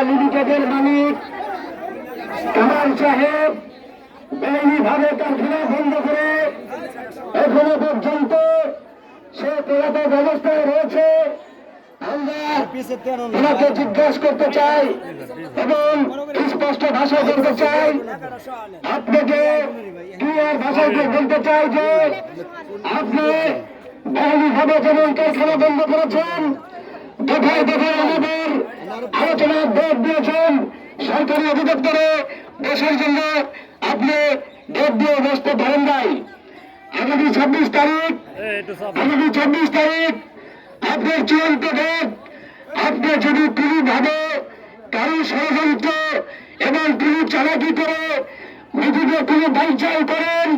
লিমিটেডের মালিক কামাল সাহেব বেআইনিভাবে কারখানা বন্ধ করে এখনো পর্যন্ত সে পলাতক অবস্থায় রয়েছে। আমরা ওনাকে জিজ্ঞাসা করতে চাই এবং স্পষ্ট ভাষায় বলতে চাই, আপনাকে ক্লিয়ার ভাষায় বলতে চাই যে আপনি বেআইনিভাবে যেমন কারখানা বন্ধ করেছেন, দফায় দফায় আমাদের আলোচনার ভোট দিয়েছেন সরকারি অধিদপ্তরে দেশের জন্য, আপনি ভোট দিয়ে বসতে পারেন নাই। আগামী 26 তারিখ আপনার চূড়ান্ত ভোট। আপনি যদি কোনোভাবে কারো ষড়যন্ত্র এবং কোনো চালাকি করে নিজেকে কোনো বাঞ্চাল করেন,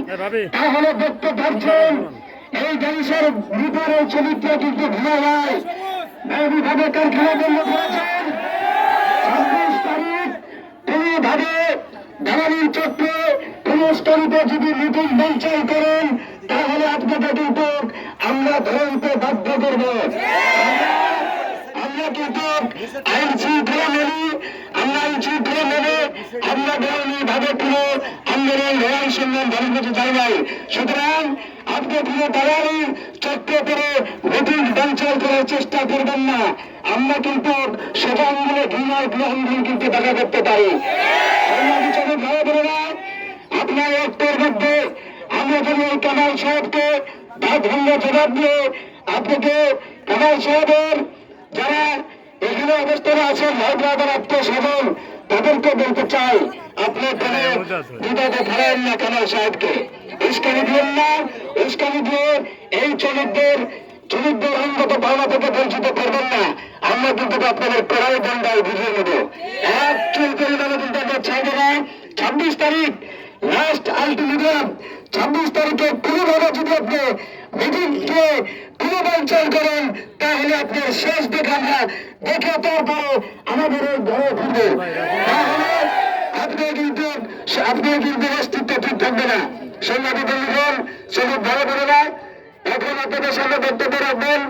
তাহলে দেখতে পাচ্ছেন এই দেশের ভিতরে চরিত্র কিন্তু ভুলে যায়। বেআইনিভাবে কারখানা বন্ধ করেছেন। 26 তারিখ কোনোভাবে দালালির চক্রে কোনো স্তরিতে যদি মিটিং বাঞ্চাল করেন, তাহলে আপনাকে কিন্তু আমরা ধরতে বাধ্য করব। আমরা কিন্তু আইন শৃঙ্খলা মেনে আমরা বেআইনিভাবে কোনো আন্দোলন লড়াই সংগ্রাম ভালো করতে চাই নাই। সুতরাং আপনি কোনো দালালি চক্র করে মিটিং বাঞ্চাল করার চেষ্টা করবেন না। আমরা কিন্তু সোজা আন্দোলনে ঘৃণার আন্দোলন কিন্তু দেখা করতে পারি। ভালো বোনেরা, আপনার রক্তের মধ্যে আমরা যদি এই কামাল সাহেবকে ভাঙ্গা জবাব দিয়ে আপনাকে কামাল সাহেবের যারা এখানে অবস্থানে আছেন ভাই ব্রাদার আত্মীয় স্বজন, তাদেরকে বলতে চাই, আপনি বিপদে ফেলেন না কামাল সাহেবকে, উস্কানি দিলেন না। উস্কানি দিয়ে এই শ্রমিকদের অঙ্গত পাওনা থেকে বঞ্চিত করবেন না। আমরা কিন্তু আপনাদের কড়াই দণ্ডায় বুঝিয়ে নেব। এক চুল পরিমাণে কিন্তু আমরা ছাড়বো না। 26 তারিখ লাস্ট আলটিমেটাম। 26 তারিখে কোনোভাবে যদি আপনি মিটিংকে কোনো বাঞ্চাল করেন, তাহলে আপনার শেষ দেখা আমরা দেখে তারপরে আমাদের এই ঘরে ফিরবে। তাহলে আপনার কিন্তু অস্তিত্ব ঠিক থাকবে না। সংবাদিক বন্ধুগণ, সব ভালো করে না। এখন আপনাদের সামনে বক্তব্য রাখবেন